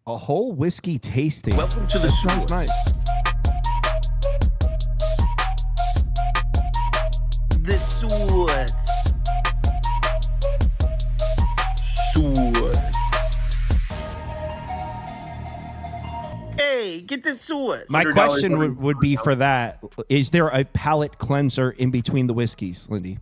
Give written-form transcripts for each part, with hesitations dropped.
A whole whiskey tasting. Welcome to the source. nice. The source. Hey, get the source. My question would be for that. Is there a palate cleanser in between the whiskeys, Lindy?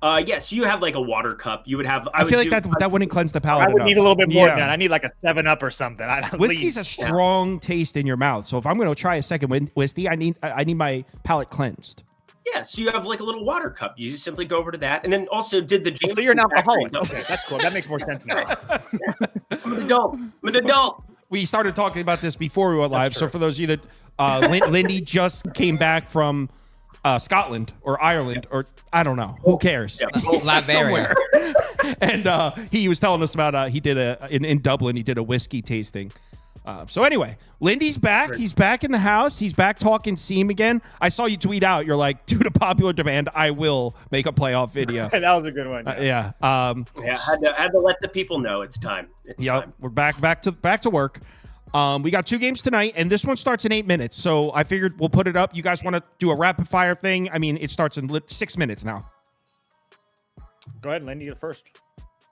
Yes, you have like a water cup. You would have. I feel like that wouldn't cleanse the palate. I would enough. need a little bit more than that. I need like a 7-Up or something. Whiskey's a strong taste in your mouth. So if I'm going to try a second whiskey, I need my palate cleansed. Yeah, so you have like a little water cup. You simply go over to that, and then also did the. So you're an alcoholic. Okay, that's cool. That makes more sense now. I'm an adult. We started talking about this before we went live. So for those of you that Lindy just came back from Scotland or Ireland or I don't know. Who cares? Yeah, somewhere. And he was telling us about he did in Dublin. He did a whiskey tasting. So anyway, Lindy's back. He's back in the house. He's back talking Seam again. I saw you tweet out. You're like, due to popular demand, I will make a playoff video. That was a good one. Yeah. Had to let the people know it's time. It's time. We're back to work. We got 2 games tonight, and this one starts in 8 minutes. So I figured we'll put it up. You guys want to do a rapid fire thing? I mean, it starts in 6 minutes now. Go ahead, Lindy, you're first.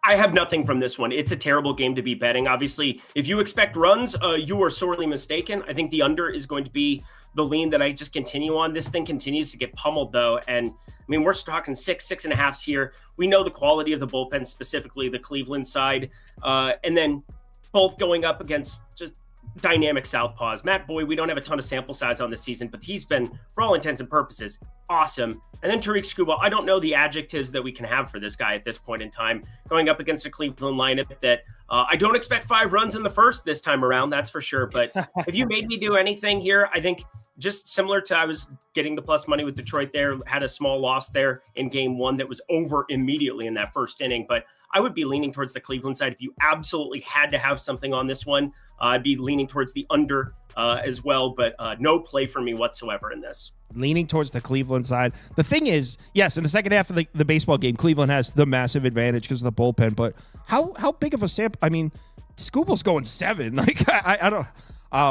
I have nothing from this one. It's a terrible game to be betting. Obviously, if you expect runs, you are sorely mistaken. I think the under is going to be the lean that I just continue on. This thing continues to get pummeled, though. And, I mean, we're talking 6.5s here. We know the quality of the bullpen, specifically the Cleveland side. And then both going up against just dynamic southpaws. Matt Boyd, we don't have a ton of sample size on this season, but he's been, for all intents and purposes, awesome. And then Tariq Skubal, I don't know the adjectives that we can have for this guy at this point in time, going up against a Cleveland lineup that I don't expect 5 runs in the first this time around, that's for sure. But if you made me do anything here, I think just similar to I was getting the plus money with Detroit there, had a small loss there in game 1 that was over immediately in that first inning. But I would be leaning towards the Cleveland side. If you absolutely had to have something on this one, I'd be leaning towards the under as well, but no play for me whatsoever in this. Leaning towards the Cleveland side. The thing is, yes, in the second half of the baseball game, Cleveland has the massive advantage because of the bullpen, but how big of a sample? I mean, Skubal's going 7. Like, I don't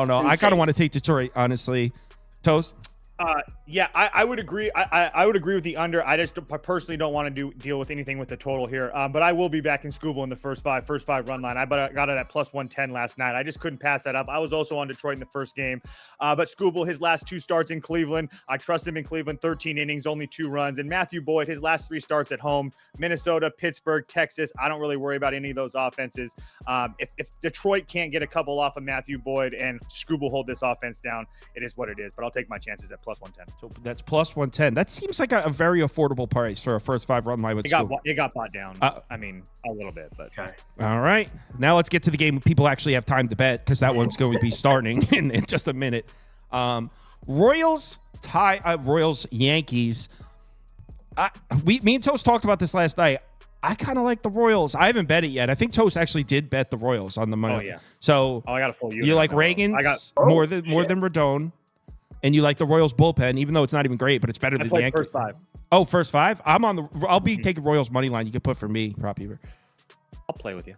know. I kind of want to take Detroit, honestly. Toast? Yeah, I would agree. I would agree with the under. I personally don't want to deal with anything with the total here. But I will be back in Skubal in the first five run line. I got it at plus 110 last night. I just couldn't pass that up. I was also on Detroit in the first game. But Skubal, his last 2 starts in Cleveland, I trust him in Cleveland, 13 innings, only 2 runs. And Matthew Boyd, his last 3 starts at home, Minnesota, Pittsburgh, Texas. I don't really worry about any of those offenses. If Detroit can't get a couple off of Matthew Boyd and Skubal hold this offense down, it is what it is. But I'll take my chances at plus 110. So that's plus 110. That seems like a very affordable price for a first 5 run line with Skubal. It got bought down. I mean, a little bit, but okay. All right. Now let's get to the game people actually have time to bet because that one's going to be starting in just a minute. Royals Yankees. Me and Toast talked about this last night. I kind of like the Royals. I haven't bet it yet. I think Toast actually did bet the Royals on the money. Oh yeah. So I got a full unit. You like Reagan's more than Rodon. And you like the Royals bullpen, even though it's not even great, but it's better than the Yankees. First 5. Oh, first 5? I'll be taking Royals money line. You can put for me, Prop Beaver. I'll play with you.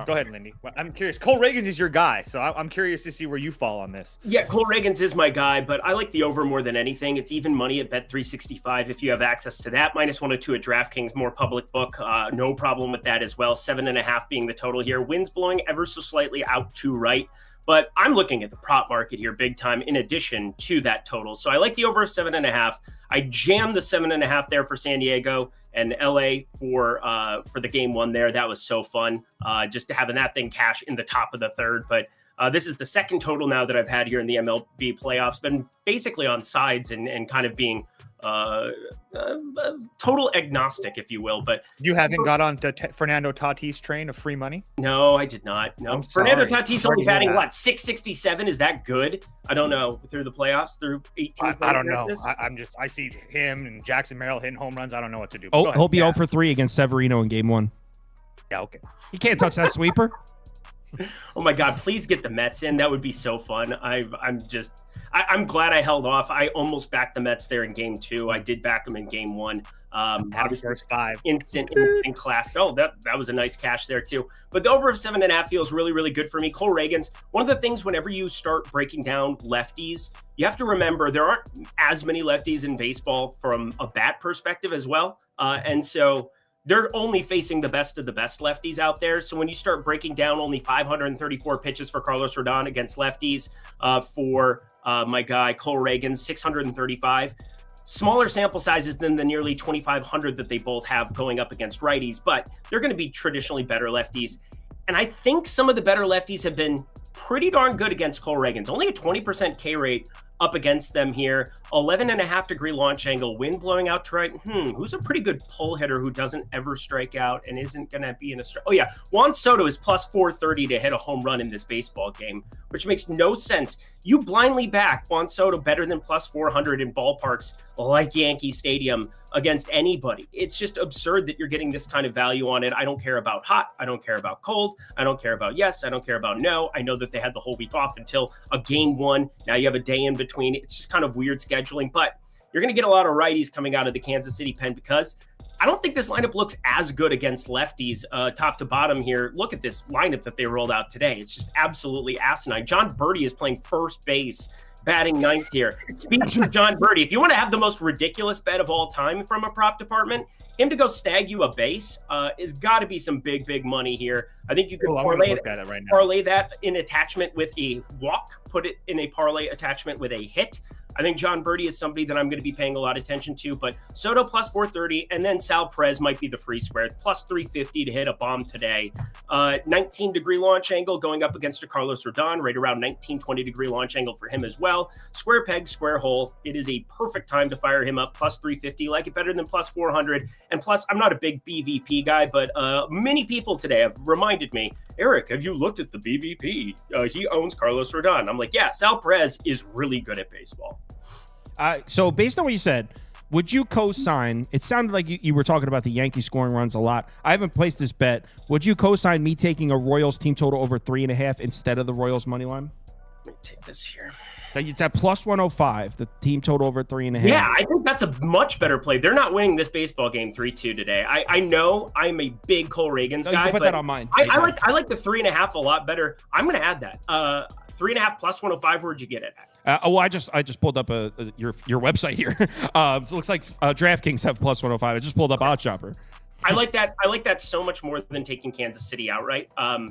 Go ahead, Lindy. I'm curious. Cole Reagans is your guy, so I'm curious to see where you fall on this. Yeah, Cole Reagans is my guy, but I like the over more than anything. It's even money at Bet365 if you have access to that. Minus 102 at DraftKings, more public book. No problem with that as well. 7.5 being the total here. Winds blowing ever so slightly out to right. But I'm looking at the prop market here big time in addition to that total. So I like the over 7.5. I jammed the 7.5 there for San Diego and LA for the game 1 there. That was so fun just having that thing cash in the top of the third. But this is the second total now that I've had here in the MLB playoffs. Been basically on sides and kind of being total agnostic, if you will. But you haven't got on to Fernando Tatis train of free money? No, I did not. No, Fernando Tatis only batting what, 667? Is that good? I don't know. Through the playoffs, through 18. I don't know. I see him and Jackson Merrill hitting home runs. I don't know what to do. Oh, he'll be 0 for 3 against Severino in game 1. Yeah, okay. He can't touch that sweeper. Oh my God! Please get the Mets in. That would be so fun. I'm glad I held off. I almost backed the Mets there in game 2. I did back them in game 1. Obviously, first 5. instant class. Oh, that was a nice cash there too. But the over of 7.5 feels really, really good for me. Cole Reagans. One of the things whenever you start breaking down lefties, you have to remember there aren't as many lefties in baseball from a bat perspective as well, and so they're only facing the best of the best lefties out there. So when you start breaking down only 534 pitches for Carlos Rodon against lefties, for my guy Cole Reagans, 635. Smaller sample sizes than the nearly 2,500 that they both have going up against righties, but they're going to be traditionally better lefties. And I think some of the better lefties have been pretty darn good against Cole Reagans. Only a 20% K rate up against them here. 11.5-degree launch angle, wind blowing out to right. Who's a pretty good pull hitter who doesn't ever strike out and isn't going to be in a strike? Oh yeah, Juan Soto is plus 430 to hit a home run in this baseball game, which makes no sense. You blindly back Juan Soto better than plus 400 in ballparks like Yankee Stadium against anybody. It's just absurd that you're getting this kind of value on it. I don't care about hot. I don't care about cold. I don't care about yes. I don't care about no. I know that they had the whole week off until a game 1. Now you have a day in between. It's just kind of weird scheduling, but you're going to get a lot of righties coming out of the Kansas City pen because I don't think this lineup looks as good against lefties top to bottom here. Look at this lineup that they rolled out today. It's just absolutely asinine. John Birdie is playing first base, batting 9th here. Speaking of John Birdie, if you want to have the most ridiculous bet of all time from a prop department, him to go snag you a base is got to be some big, big money here. I think you could parlay that in attachment with a walk, put it in a parlay attachment with a hit. I think John Birdie is somebody that I'm going to be paying a lot of attention to, but Soto plus 430, and then Sal Perez might be the free square, plus 350 to hit a bomb today. 19-degree launch angle going up against a Carlos Rodon, right around 19, 20-degree launch angle for him as well. Square peg, square hole. It is a perfect time to fire him up, plus 350. Like it better than plus 400. And plus, I'm not a big BVP guy, but many people today have reminded me, Eric, have you looked at the BVP? He owns Carlos Rodon. I'm like, yeah, Sal Perez is really good at baseball. So based on what you said, would you co-sign? It sounded like you were talking about the Yankees scoring runs a lot. I haven't placed this bet. Would you co-sign me taking a Royals team total over 3.5 instead of the Royals money line? Let me take this here. It's at plus 105, the team total over 3.5. Yeah, I think that's a much better play. They're not winning this baseball game 3-2 today. I know I'm a big Cole Reagans guy. You can put that on mine. I like the 3.5 a lot better. I'm going to add that. 3.5 plus 105. Where'd you get it at? I just pulled up your website here. So it looks like DraftKings have plus 105. I just pulled up OddsShopper. I like that so much more than taking Kansas City outright. I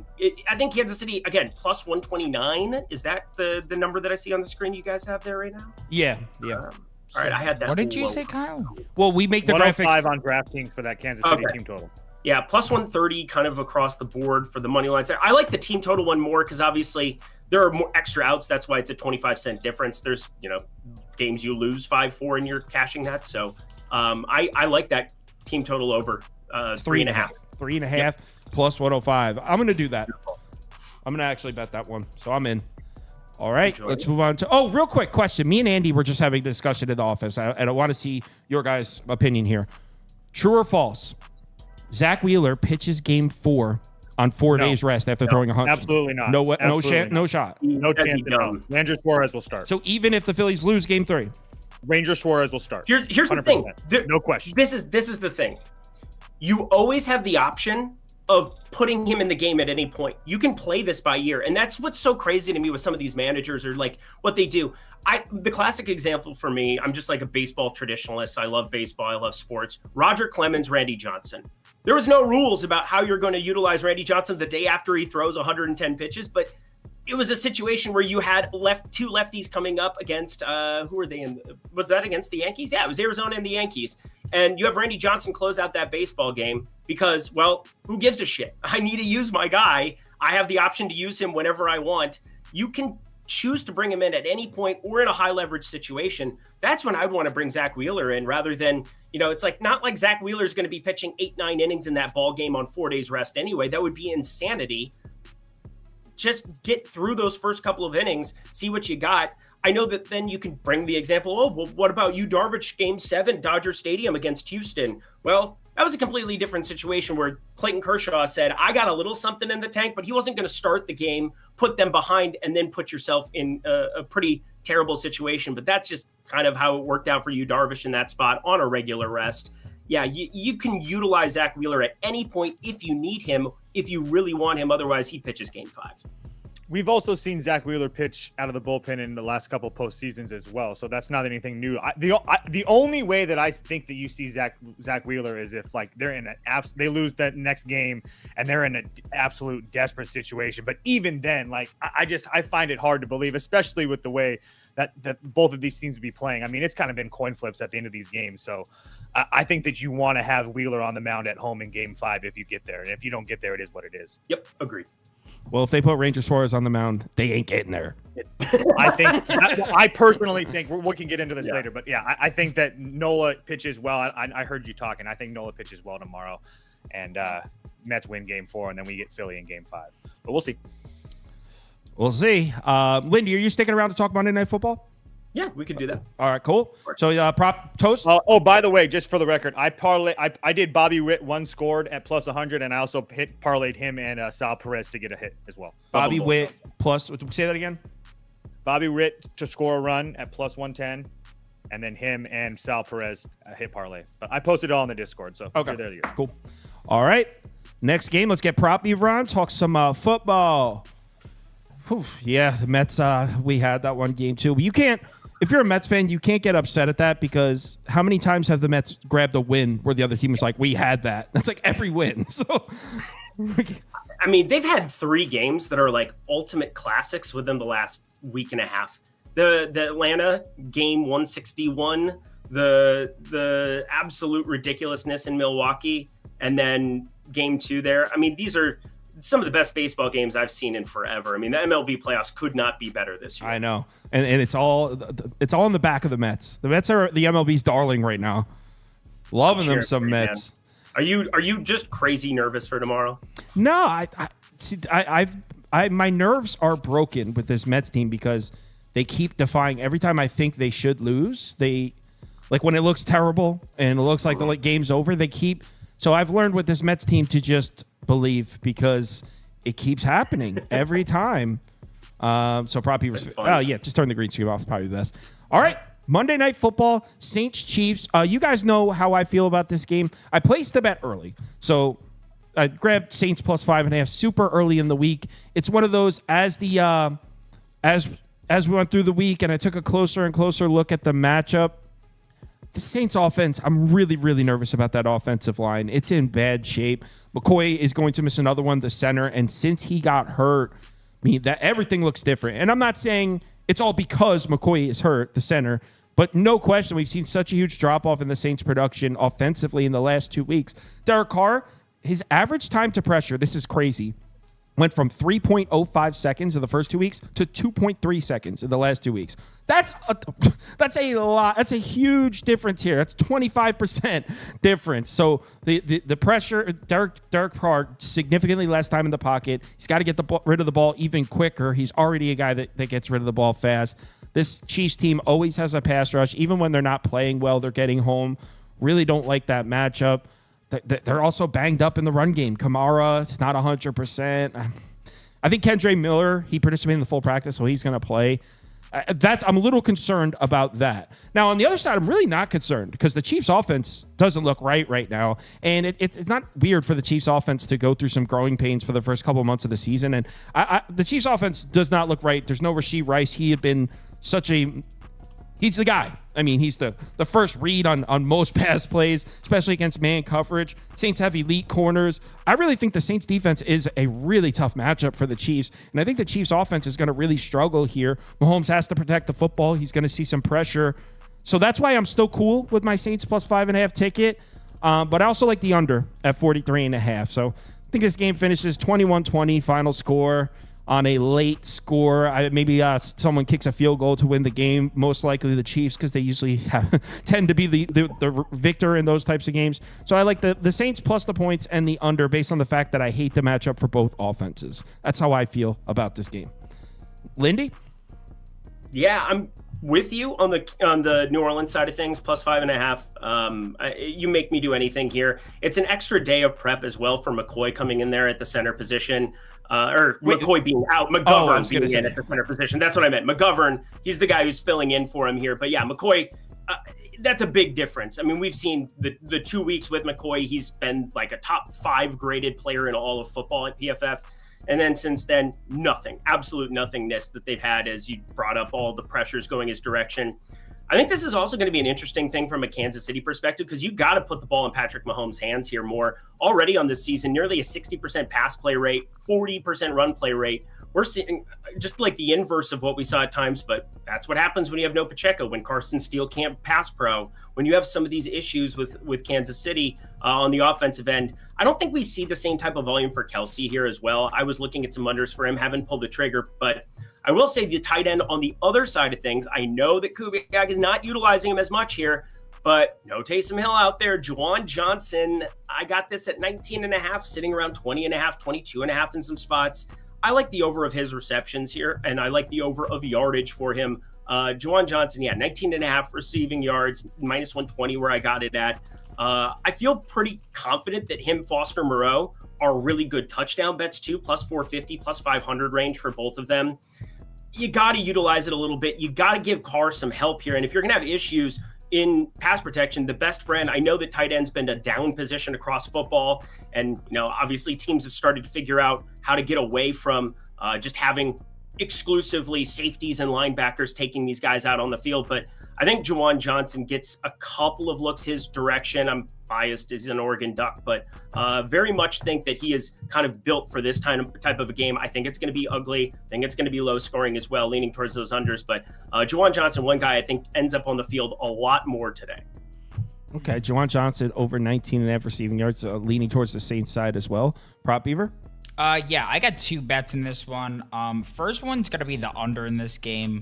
think Kansas City, again, plus 129. Is that the number that I see on the screen you guys have there right now? Yeah. All right, I had that. What did you say, Kyle? Well, we make the graphics on DraftKings for that Kansas City team total. Yeah, plus 130 kind of across the board for the money lines there. I like the team total one more because obviously there are more extra outs. That's why it's a 25-cent difference. There's, games you lose 5-4 and you're cashing that. So I like that team total over 3.5. 3.5 plus 105. I'm going to do that. I'm going to actually bet that one. So I'm in. All right, let's move on to... real quick question. Me and Andy were just having a discussion in the office, and I want to see your guys' opinion here. True or false? Zach Wheeler pitches game 4 on 4 days rest after throwing 100. Absolutely not. No shot. No chance. Ranger Suarez will start. So even if the Phillies lose game 3, Ranger Suarez will start. Here's 100%. The thing. No question. This is the thing. You always have the option of putting him in the game at any point. You can play this by year. And that's what's so crazy to me with some of these managers or like what they do. The classic example for me, I'm just like a baseball traditionalist. I love baseball. I love sports. Roger Clemens, Randy Johnson. There was no rules about how you're going to utilize Randy Johnson the day after he throws 110 pitches, but it was a situation where you had two lefties coming up against who were they in? Was that against the Yankees? Yeah, it was Arizona and the Yankees. And you have Randy Johnson close out that baseball game because, well, who gives a shit? I need to use my guy. I have the option to use him whenever I want. You can choose to bring him in at any point or in a high leverage situation. That's when I'd want to bring Zach Wheeler in rather than, it's like not like Zach Wheeler is going to be pitching 8-9 innings in that ball game on 4 days rest anyway. That would be insanity. Just get through those first couple of innings, see what you got. I know that then you can bring the example, well, what about Yu Darvish game 7, Dodger Stadium against Houston? Well, that was a completely different situation where Clayton Kershaw said, I got a little something in the tank, but he wasn't going to start the game, put them behind, and then put yourself in a pretty terrible situation. But that's just kind of how it worked out for Yu Darvish in that spot on a regular rest. yeah, you can utilize Zach Wheeler at any point if you need him, if you really want him. Otherwise, he pitches game 5. We've also seen Zach Wheeler pitch out of the bullpen in the last couple of postseasons as well, so that's not anything new. The only way that I think that you see Zach Wheeler is if like they're in they lose that next game and they're in an absolute desperate situation. But even then, like I find it hard to believe, especially with the way that both of these teams would be playing. I mean, it's kind of been coin flips at the end of these games, so I think that you want to have Wheeler on the mound at home in game 5 if you get there, and if you don't get there, it is what it is. Yep, agreed. Well, if they put Ranger Suarez on the mound, they ain't getting there. I personally think we can get into this later, but yeah, I think that Nola pitches well. I heard you talking. I think Nola pitches well tomorrow, and Mets win game 4, and then we get Philly in game 5. But we'll see. We'll see. Lindy, are you sticking around to talk Monday Night Football? Yeah, we could do that. All right, cool. So prop toast. Oh, by the way, just for the record, I did Bobby Witt 1 scored at plus 100, and I also parlayed him and Sal Perez to get a hit as well. Bobby Witt plus. Say that again. Bobby Witt to score a run at plus 110, and then him and Sal Perez hit parlay. But I posted it all in the Discord, so okay, there you go. Cool. All right, next game. Let's get Prop Beaver on. Talk some football. Whew, yeah, the Mets. We had that one game too, but you can't. If you're a Mets fan, you can't get upset at that because how many times have the Mets grabbed a win where the other team was like, we had that? That's like every win. So, I mean, they've had 3 games that are like ultimate classics within the last week and a half. The Atlanta game 161, the absolute ridiculousness in Milwaukee, and then game 2 there. I mean, these are some of the best baseball games I've seen in forever. I mean, the MLB playoffs could not be better this year. I know. And it's all in the back of the Mets. The Mets are the MLB's darling right now. Loving them some Mets. Man. Are you just crazy nervous for tomorrow? No, my nerves are broken with this Mets team because they keep defying every time I think they should lose. They like when it looks terrible and it looks like the game's over, they keep. So I've learned with this Mets team to just believe because it keeps happening every time. So Prop Beaver's. Oh yeah, just turn the green screen off. It's probably the best. All right, Monday Night Football, Saints Chiefs. You guys know how I feel about this game. I placed the bet early, so I grabbed Saints plus 5.5 super early in the week. It's one of those as we went through the week and I took a closer and closer look at the matchup. The Saints offense, I'm really, really nervous about that offensive line. It's in bad shape. McCoy is going to miss another one, the center, and since he got hurt, I mean, that everything looks different. And I'm not saying it's all because McCoy is hurt, the center, but no question, we've seen such a huge drop-off in the Saints' production offensively in the last 2 weeks. Derek Carr, his average time to pressure, this is crazy, went from 3.05 seconds in the first 2 weeks to 2.3 seconds in the last 2 weeks. That's a lot. That's a huge difference here. That's 25% difference. So the pressure, Derek Carr, significantly less time in the pocket. He's got to get rid of the ball even quicker. He's already a guy that gets rid of the ball fast. This Chiefs team always has a pass rush. Even when they're not playing well, they're getting home. Really don't like that matchup. They're also banged up in the run game. Kamara, it's not 100%. I think Kendre Miller, he participated in the full practice, so he's going to play. I'm a little concerned about that. Now, on the other side, I'm really not concerned because the Chiefs' offense doesn't look right now. And it's not weird for the Chiefs' offense to go through some growing pains for the first couple of months of the season. And the Chiefs' offense does not look right. There's no Rashee Rice. He had been he's the guy. I mean, he's the first read on most pass plays, especially against man coverage. Saints have elite corners. I really think the Saints defense is a really tough matchup for the Chiefs, and I think the Chiefs offense is going to really struggle here. Mahomes has to protect the football. He's going to see some pressure. So that's why I'm still cool with my Saints plus 5.5 ticket, but I also like the under at 43.5. So I think this game finishes 21-20 final score. On a late score, maybe someone kicks a field goal to win the game. Most likely the Chiefs, because they usually tend to be the victor in those types of games. So I like the Saints plus the points and the under based on the fact that I hate the matchup for both offenses. That's how I feel about this game. Lindy? Yeah, I'm with you on the New Orleans side of things, plus 5.5. You make me do anything here. It's an extra day of prep as well for McCoy coming in there at the center position, McCoy being out, McGovern being in at the center position. That's what I meant. McGovern, he's the guy who's filling in for him here. But yeah, McCoy, that's a big difference. I mean, we've seen the 2 weeks with McCoy. He's been like a top 5 graded player in all of football at PFF. And then since then, nothing, absolute nothingness that they've had, as you brought up, all the pressures going his direction. I think this is also going to be an interesting thing from a Kansas City perspective, because you've got to put the ball in Patrick Mahomes' hands here more. Already on this season, nearly a 60% pass play rate, 40% run play rate. We're seeing just like the inverse of what we saw at times, but that's what happens when you have no Pacheco, when Carson Steele can't pass pro, when you have some of these issues with Kansas City on the offensive end. I don't think we see the same type of volume for Kelsey here as well. I was looking at some unders for him, haven't pulled the trigger, but I will say the tight end on the other side of things, I know that Kubiak is not utilizing him as much here, but no Taysom Hill out there. Juwan Johnson, I got this at 19.5, sitting around 20.5, 22.5 in some spots. I like the over of his receptions here, and I like the over of yardage for him. Juwan Johnson, 19.5 receiving yards, minus 120 where I got it at. I feel pretty confident that him, Foster Moreau, are really good touchdown bets too, plus 450, plus 500 range for both of them. You got to utilize it a little bit. You got to give Carr some help here. And if you're going to have issues in pass protection, the best friend, I know that tight end's been a down position across football. And, obviously teams have started to figure out how to get away from just having exclusively safeties and linebackers taking these guys out on the field. But I think Juwan Johnson gets a couple of looks his direction. I'm biased as an Oregon Duck, but very much think that he is kind of built for this type of a game. I think it's going to be ugly. I think it's going to be low scoring as well, leaning towards those unders. But Juwan Johnson, one guy I think ends up on the field a lot more today. Okay, Juwan Johnson over 19.5 receiving yards, leaning towards the Saints side as well. Prop Beaver? Yeah, I got 2 bets in this one. First one's going to be the under in this game.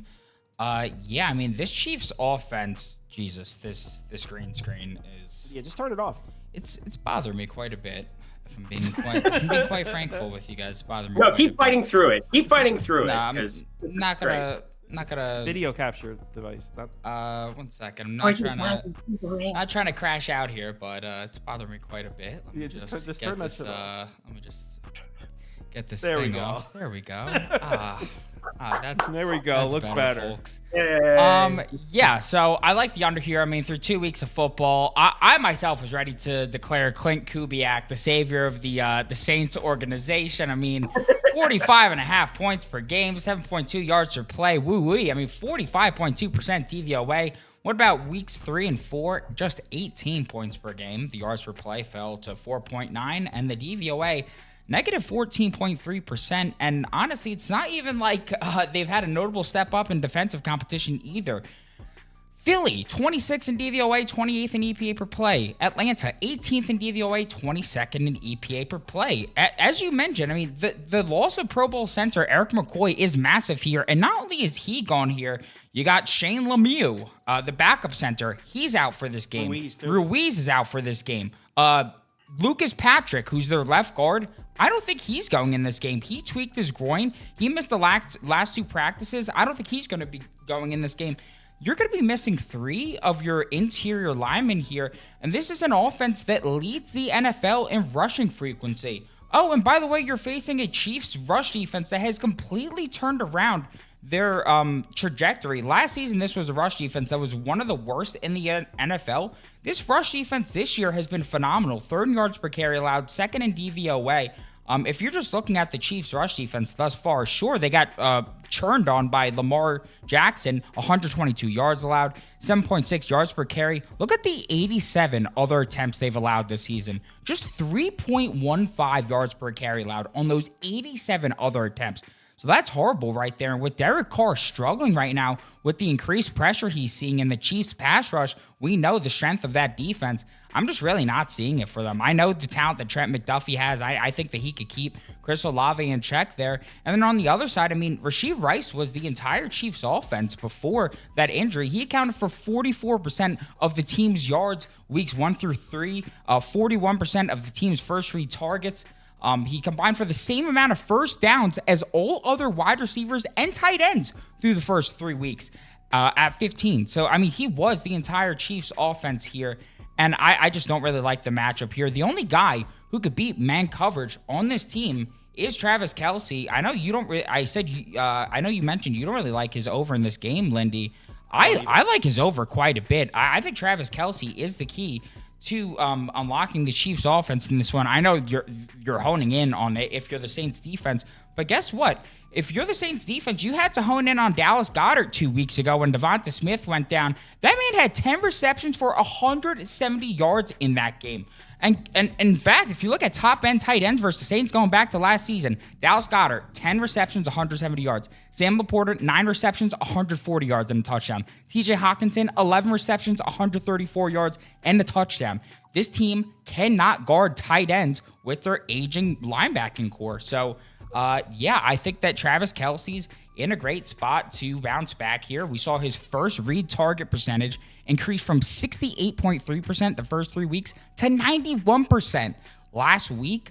Yeah, I mean, this Chiefs offense, Jesus, this green screen is... Yeah, just turn it off. It's bothering me quite a bit. If I'm being quite frankful with you guys, it's bothering me. No, keep fighting through it. Keep fighting through it. I'm not gonna video capture device. 1 second. I'm not trying to crash out here, but it's bothering me quite a bit. Let me just turn that shit off. Let me just get this there thing off. There we go. There we go. Looks better. Folks. Yeah, so I like the under here. I mean, through 2 weeks of football, I myself was ready to declare Clint Kubiak the savior of the Saints organization. I mean, 45.5 points per game, 7.2 yards per play. Woo-wee. I mean, 45.2% DVOA. What about weeks 3 and 4? Just 18 points per game. The yards per play fell to 4.9, and the DVOA negative 14.3%. And honestly, it's not even like they've had a notable step up in defensive competition either. Philly, 26th in DVOA, 28th in EPA per play. Atlanta, 18th in DVOA, 22nd in EPA per play. As you mentioned, I mean, the loss of Pro Bowl center Eric McCoy is massive here. And not only is he gone here, you got Shane Lemieux, the backup center. He's out for this game. Ruiz is out for this game. Lucas Patrick, who's their left guard, I don't think he's going in this game. He tweaked his groin. He missed the last 2 practices. I don't think he's going to be going in this game. You're going to be missing 3 of your interior linemen here, and this is an offense that leads the NFL in rushing frequency. Oh, and by the way, you're facing a Chiefs rush defense that has completely turned around their trajectory. Last season, this was a rush defense that was one of the worst in the NFL. This rush defense this year has been phenomenal. 3rd in yards per carry allowed, 2nd in DVOA. If you're just looking at the Chiefs rush defense thus far, sure, they got churned on by Lamar Jackson, 122 yards allowed, 7.6 yards per carry. Look at the 87 other attempts they've allowed this season. Just 3.15 yards per carry allowed on those 87 other attempts. So that's horrible right there. And with Derek Carr struggling right now with the increased pressure he's seeing in the Chiefs pass rush, we know the strength of that defense. I'm just really not seeing it for them. I know the talent that Trent McDuffie has. I think that he could keep Chris Olave in check there. And then on the other side, I mean, Rashee Rice was the entire Chiefs offense before that injury. He accounted for 44% of the team's yards weeks 1 through 3, 41% of the team's first 3 targets. He combined for the same amount of first downs as all other wide receivers and tight ends through the first 3 weeks at 15. So, I mean, he was the entire Chiefs offense here. And I just don't really like the matchup here. The only guy who could beat man coverage on this team is Travis Kelce. I know you don't really, I know you mentioned you don't really like his over in this game, Lindy. I like his over quite a bit. I think Travis Kelce is the key to unlocking the Chiefs' offense in this one. I know you're honing in on it if you're the Saints defense, but guess what? If you're the Saints defense, you had to hone in on Dallas Goedert 2 weeks ago when Devonta Smith went down. That man had 10 receptions for 170 yards in that game. And in fact, if you look at top-end tight ends versus Saints going back to last season, Dallas Goedert, 10 receptions, 170 yards. Sam Laporta, 9 receptions, 140 yards and a touchdown. TJ Hawkinson, 11 receptions, 134 yards and a touchdown. This team cannot guard tight ends with their aging linebacking core. So, yeah, I think that Travis Kelce's in a great spot to bounce back here. We saw his first read target percentage increase from 68.3% the first 3 weeks to 91% last week.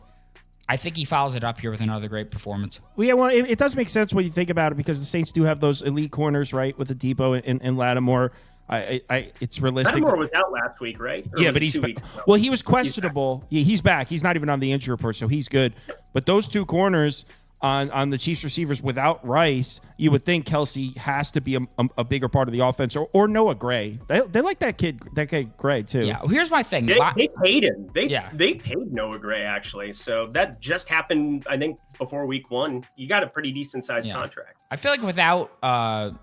I think he follows it up here with another great performance. Well, yeah, well, it does make sense when you think about it because the Saints do have those elite corners, right, with the Debo and Lattimore. It's realistic. Lattimore was out last week, right? Or yeah, was but it he's 2 weeks ago? well, he was questionable. He's back. He's not even on the injury report, so he's good. But those two corners on the Chiefs receivers without Rice, you would think Kelce has to be a bigger part of the offense, or Noah Gray. They like that kid Gray too. Yeah, here's my thing. They paid him. They paid Noah Gray actually. So that just happened, I think, before week 1. You got a pretty decent sized contract. I feel like without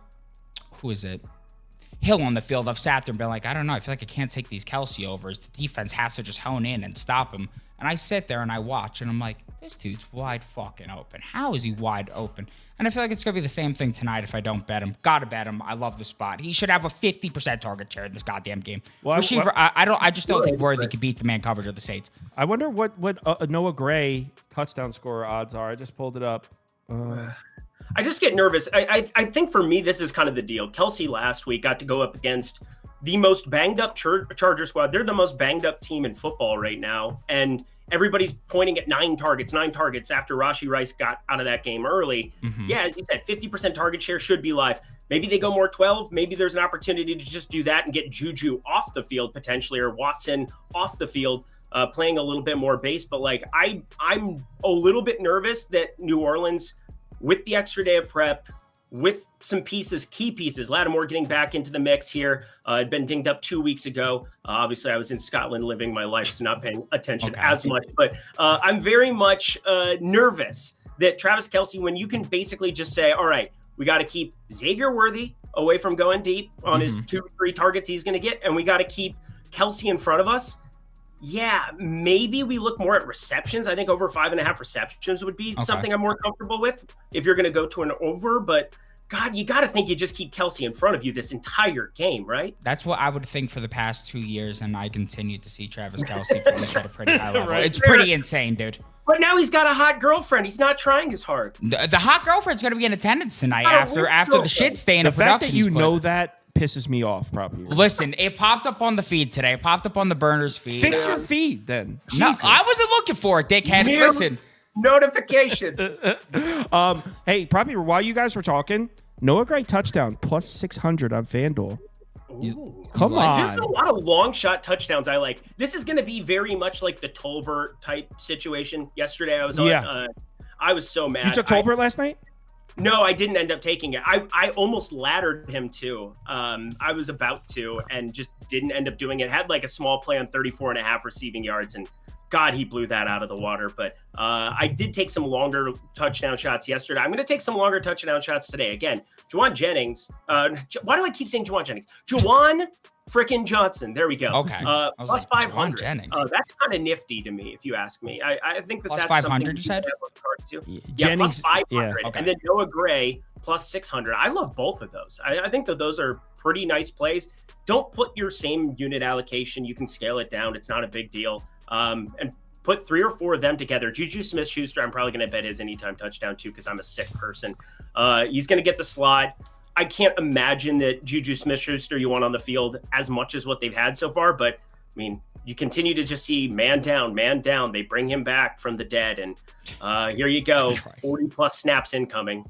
who is it? Hill on the field, I've sat there and been like, I don't know. I feel like I can't take these Kelce overs. The defense has to just hone in and stop him. And I sit there and I watch and I'm like, this dude's wide fucking open. How is he wide open? And I feel like it's going to be the same thing tonight if I don't bet him. Gotta bet him. I love the spot. He should have a 50% target share in this goddamn game. Receiver, I just don't think Worthy could beat the man coverage of the Saints. I wonder what Noah Gray touchdown scorer odds are. I just pulled it up. I just get nervous. I think for me, this is kind of the deal. Kelce last week got to go up against the most banged up Charger squad. They're the most banged up team in football right now. And everybody's pointing at 9 targets after Rashee Rice got out of that game early. Mm-hmm. Yeah, as you said, 50% target share should be live. Maybe they go more 12. Maybe there's an opportunity to just do that and get Juju off the field potentially, or Watson off the field, playing a little bit more base. But like, I'm a little bit nervous that New Orleans, with the extra day of prep, with some key pieces, Lattimore getting back into the mix here. Had been dinged up 2 weeks ago. Obviously, I was in Scotland living my life, so not paying attention as much. But I'm very much nervous that Travis Kelce, when you can basically just say, all right, we got to keep Xavier Worthy away from going deep on his 2-3 targets he's going to get, and we got to keep Kelce in front of us. Yeah, maybe we look more at receptions. I think over 5.5 receptions would be something I'm more comfortable with if you're going to go to an over. But God, you got to think you just keep Kelce in front of you this entire game, right? That's what I would think for the past 2 years, and I continue to see Travis Kelce produce at a pretty high level. Right. It's pretty insane, dude. But now he's got a hot girlfriend. He's not trying as hard. The hot girlfriend's going to be in attendance tonight after the shit stain of production. The fact that you he's put. know that pisses me off, probably. Listen, it popped up on the feed today. It popped up on the Burners feed. Fix your feed, then. No, Jesus. I wasn't looking for it, dickhead. Listen. Notifications. Hey, probably while you guys were talking, Noah Gray touchdown plus 600 on FanDuel. Come on. There's a lot of long shot touchdowns I like. This is going to be very much like the Tolbert type situation. Yesterday I was on, I was so mad. You took Tolbert last night? No, I didn't end up taking it. I almost laddered him too. I was about to and just didn't end up doing it. Had like a small play on 34.5 receiving yards, and God, he blew that out of the water. But I did take some longer touchdown shots yesterday. I'm going to take some longer touchdown shots today. Again, Juwan Jennings. Why do I keep saying Juwan Jennings? Juwan frickin' Johnson. There we go. Okay. Plus like, 500. That's kind of nifty to me, if you ask me. I think plus that's 500, you said? Yeah, plus 500. Yeah. Okay. And then Noah Gray plus 600. I love both of those. I think that those are pretty nice plays. Don't put your same unit allocation. You can scale it down. It's not a big deal. And put 3 or 4 of them together. Juju Smith-Schuster, I'm probably going to bet his anytime touchdown too, because I'm a sick person. He's going to get the slot. I can't imagine that Juju Smith-Schuster you want on the field as much as what they've had so far, but I mean, you continue to just see man down. They bring him back from the dead, and here you go, 40 plus snaps incoming.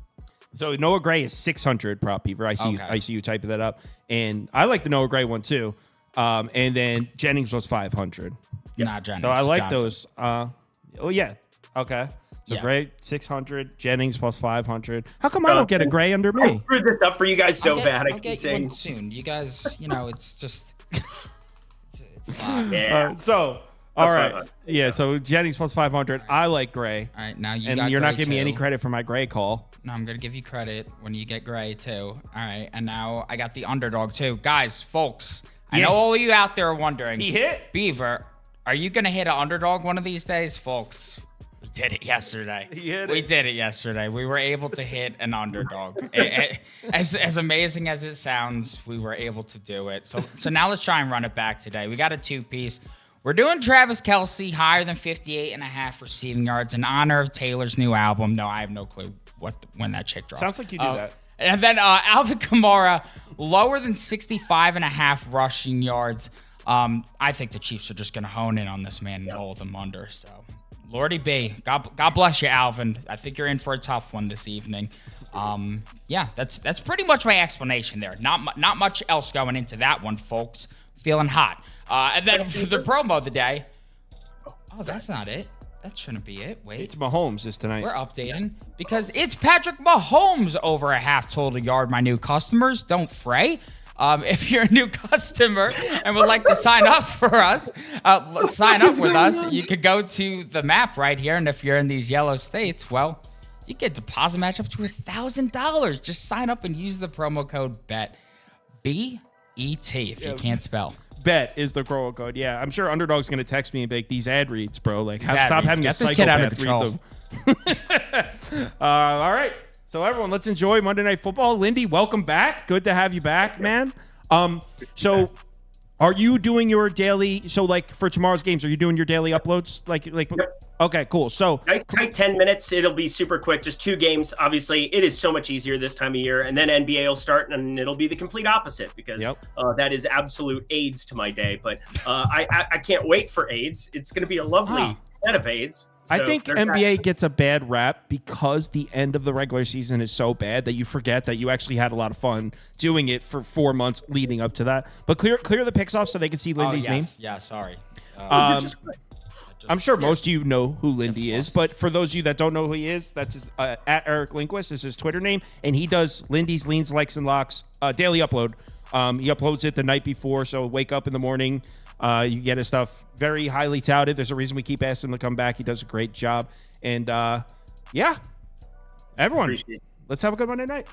So Noah Gray is 600 Prop Beaver. I see you typing that up, and I like the Noah Gray one too. And then Jennings was 500. Not Jennings. So I like Johnson. those. Oh yeah, okay. So Yeah. Gray 600, Jennings plus 500. How come I don't get a Gray under I me? screwed this up for you guys so bad. I I'll keep get you saying. one soon. You guys, it's just it's a lot. Yeah. So Plus all right, 500. yeah. So Jennings plus 500. I like Gray, All right, now you and got you're not Gray giving me any too. credit for my Gray call. No, I'm gonna give you credit when you get Gray too. All right, and now I got the underdog too, guys, folks. I Yeah. know all of you out there are wondering. He hit. Beaver, are you gonna hit an underdog one of these days, folks? We did it yesterday. We did it yesterday. We were able to hit an underdog. As amazing as it sounds, we were able to do it. So now let's try and run it back today. We got a 2-piece. We're doing Travis Kelce higher than 58.5 receiving yards in honor of Taylor's new album. No, I have no clue when that chick drops. Sounds like you do that. And then Alvin Kamara lower than 65.5 rushing yards. I think the Chiefs are just going to hone in on this man and hold him under. So, Lordy B, God bless you, Alvin. I think you're in for a tough one this evening. Yeah, that's pretty much my explanation there. Not much else going into that one, folks. Feeling hot. And then for the promo of the day. Oh, that's not it. That shouldn't be it. Wait. It's Mahomes this tonight. We're updating because it's Patrick Mahomes over a half total yard, my new customers. Don't fray. If you're a new customer and would like to sign up for us, sign up with us. You could go to the map right here. And if you're in these yellow states, well, you get deposit match up to $1,000. Just sign up and use the promo code BET. B-E-T if you can't spell. Bet is the promo code. Yeah, I'm sure Underdog's gonna text me and be like, "These ad reads, bro. Like, ad stop reads. having a Get this kid out of psychopath read them." All right. So everyone, let's enjoy Monday Night Football. Lindy, welcome back. Good to have you back, man. So are you doing your daily? So like for tomorrow's games, are you doing your daily uploads? Like. Yep. Okay, cool. So Nice tight 10 minutes. It'll be super quick. Just 2 games. Obviously, it is so much easier this time of year. And then NBA will start, and it'll be the complete opposite because that is absolute AIDS to my day. But I can't wait for AIDS. It's going to be a lovely set of AIDS. I think NBA gets a bad rap because the end of the regular season is so bad that you forget that you actually had a lot of fun doing it for 4 months leading up to that. But clear the picks off so they can see Lindy's name. Yeah, sorry. I'm sure most of you know who Lindy is, but for those of you that don't know who he is, that's his at Eric Lindquist is his Twitter name, and he does Lindy's Leans, Likes, and Locks daily upload. He uploads it the night before, so wake up in the morning, you get his stuff. Very highly touted. There's a reason we keep asking him to come back. He does a great job, and yeah, everyone, let's have a good Monday night.